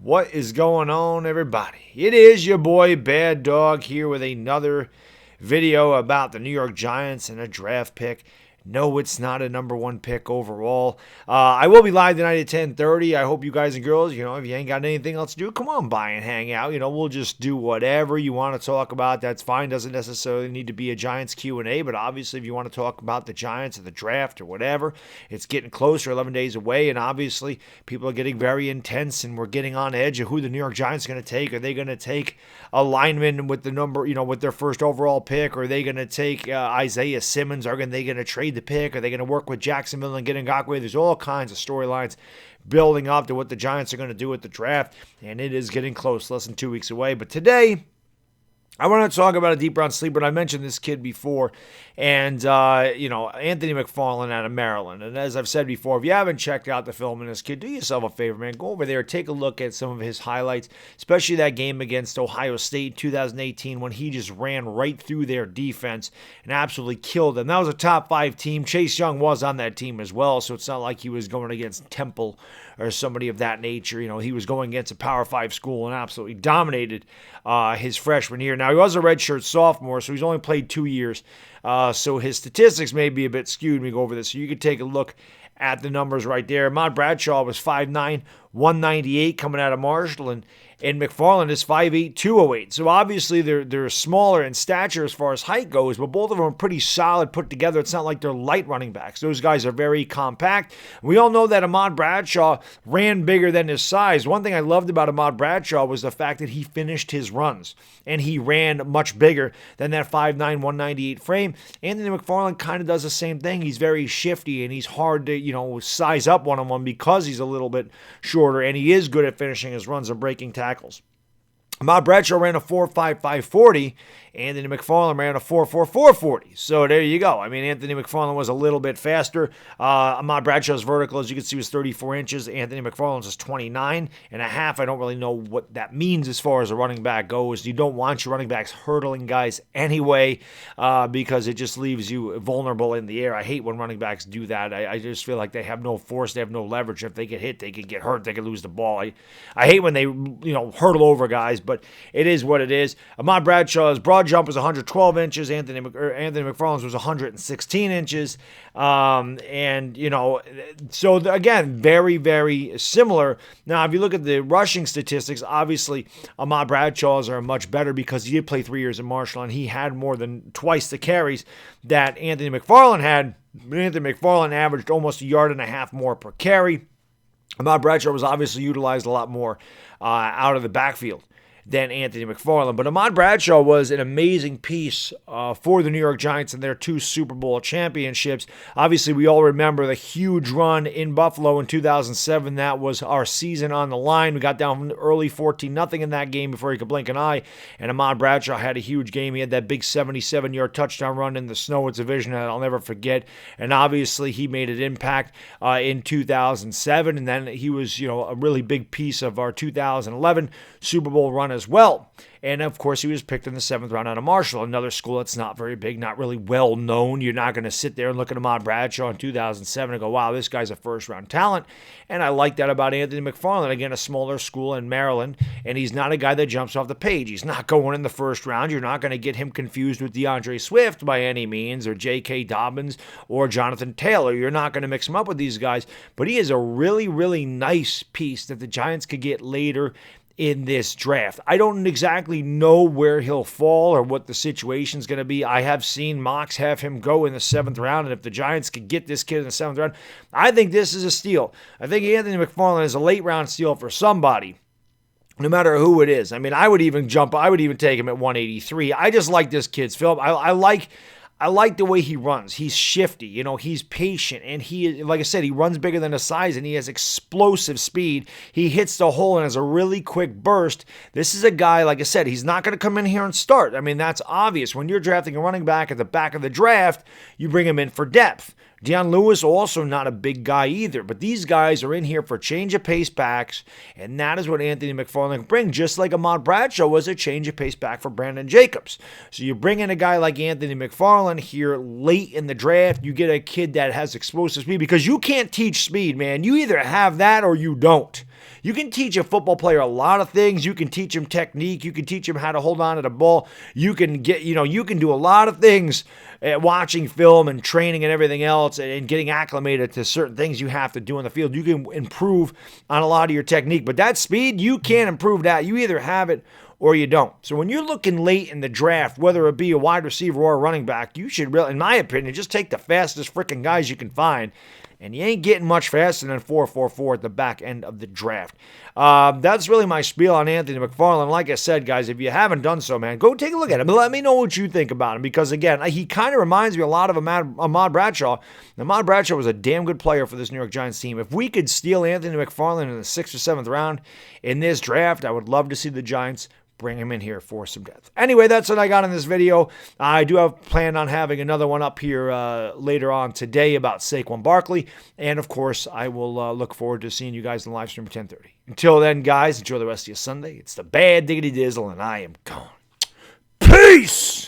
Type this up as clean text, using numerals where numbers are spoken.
What is going on, everybody? It is your boy Baddog here with another video about the New York Giants and a draft pick. No, it's not a number one pick overall. I will be live tonight at 10:30. I hope you guys and girls, if you ain't got anything else to do, come on by and hang out. We'll just do whatever you want to talk about. That's fine. Doesn't necessarily need to be a Giants Q&A, but obviously if you want to talk about the Giants or the draft or whatever, it's getting closer, 11 days away, and obviously people are getting very intense and we're getting on edge of who the New York Giants are going to take. Are they going to take a lineman with the number, with their first overall pick? Or are they going to take Isaiah Simmons? Are they going to trade the pick? Are they going to work with Jacksonville and get Ngakoue? There's all kinds of storylines building up to what the Giants are going to do at the draft, and it is getting close, less than 2 weeks away. But today, I want to talk about a deep round sleeper, and I mentioned this kid before, and, Anthony McFarland out of Maryland. And as I've said before, if you haven't checked out the film on this kid, do yourself a favor, man. Go over there, take a look at some of his highlights, especially that game against Ohio State in 2018 when he just ran right through their defense and absolutely killed them. That was a top 5 team. Chase Young was on that team as well, so it's not like he was going against Temple or somebody of that nature. He was going against a Power 5 school and absolutely dominated his freshman year. Now, he was a redshirt sophomore, so he's only played 2 years. So his statistics may be a bit skewed when we go over this. So you can take a look at the numbers right there. Ahmad Bradshaw was 5'9", 198 coming out of Marshall, and McFarland is 5'8", 208. So obviously they're smaller in stature as far as height goes, but both of them are pretty solid put together. It's not like they're light running backs. Those guys are very compact. We all know that Ahmad Bradshaw ran bigger than his size. One thing I loved about Ahmad Bradshaw was the fact that he finished his runs, and he ran much bigger than that 5'9", 198 frame. Anthony McFarland kind of does the same thing. He's very shifty, and he's hard to, size up one-on-one because he's a little bit shorter, and he is good at finishing his runs and breaking tackles. Ahmad Bradshaw ran a 4.55 40. Anthony McFarland ran a 4.44 40. So there you go. Anthony McFarland was a little bit faster. Ahmad Bradshaw's vertical, as you can see, was 34 inches. Anthony McFarland's is 29 and a half. I don't really know what that means as far as a running back goes. You don't want your running backs hurdling guys anyway because it just leaves you vulnerable in the air. I hate when running backs do that. I just feel like they have no force. They have no leverage. If they get hit, they could get hurt. They could lose the ball. I hate when they hurdle over guys, but it is what it is. Ahmad Bradshaw's broad jump was 112 inches. Anthony McFarland's was 116 inches. So again, very, very similar. Now, if you look at the rushing statistics, obviously Ahmad Bradshaw's are much better because he did play 3 years in Marshall and he had more than twice the carries that Anthony McFarland had. Anthony McFarland averaged almost 1.5 yards more per carry. Ahmad Bradshaw was obviously utilized a lot more out of the backfield than Anthony McFarland. But Ahmad Bradshaw was an amazing piece for the New York Giants in their 2 Super Bowl championships. Obviously, we all remember the huge run in Buffalo in 2007. That was our season on the line. We got down early 14-0 in that game before he could blink an eye. And Ahmad Bradshaw had a huge game. He had that big 77-yard touchdown run in the snow. It's a vision that I'll never forget. And obviously, he made an impact in 2007. And then he was, a really big piece of our 2011 Super Bowl run as well. And of course, he was picked in the 7th round out of Marshall, another school that's not very big, not really well known. You're not going to sit there and look at Ahmad Bradshaw in 2007 and go, wow, this guy's a first-round talent. And I like that about Anthony McFarland. Again, a smaller school in Maryland, and he's not a guy that jumps off the page. He's not going in the first round. You're not going to get him confused with DeAndre Swift by any means, or J.K. Dobbins, or Jonathan Taylor. You're not going to mix him up with these guys. But he is a really, really nice piece that the Giants could get later in this draft. I don't exactly know where he'll fall or what the situation's going to be. I have seen mocks have him go in the 7th round, and if the Giants could get this kid in the 7th round, I think this is a steal. I think Anthony McFarland is a late-round steal for somebody, no matter who it is. I would even take him at 183. I just like this kid's film. I like the way he runs. He's shifty, he's patient, and he, like I said, he runs bigger than his size, and he has explosive speed. He hits the hole and has a really quick burst. This is a guy, like I said, he's not going to come in here and start. That's obvious. When you're drafting a running back at the back of the draft, you bring him in for depth. Dion Lewis, also not a big guy either. But these guys are in here for change of pace backs, and that is what Anthony McFarland can bring, just like Ahmad Bradshaw was a change of pace back for Brandon Jacobs. So you bring in a guy like Anthony McFarland here late in the draft. You get a kid that has explosive speed, because you can't teach speed, man. You either have that or you don't. You can teach a football player a lot of things. You can teach him technique. You can teach him how to hold on to the ball. You can you can do a lot of things at watching film and training and everything else and getting acclimated to certain things you have to do in the field. You can improve on a lot of your technique, but that speed, you can't improve that. You either have it or you don't. So when you're looking late in the draft, whether it be a wide receiver or a running back, you should really, in my opinion, just take the fastest freaking guys you can find. And you ain't getting much faster than 4.44 at the back end of the draft. That's really my spiel on Anthony McFarland. Like I said, guys, if you haven't done so, man, go take a look at him and let me know what you think about him. Because, again, he kind of reminds me a lot of Ahmad Bradshaw. Ahmad Bradshaw was a damn good player for this New York Giants team. If we could steal Anthony McFarland in the 6th or 7th round in this draft, I would love to see the Giants bring him in here for some depth. Anyway, that's what I got in this video. I do have planned on having another one up here later on today about Saquon Barkley. And, of course, I will look forward to seeing you guys in the live stream at 10:30. Until then, guys, enjoy the rest of your Sunday. It's the Bad Diggity Dizzle, and I am gone. Peace!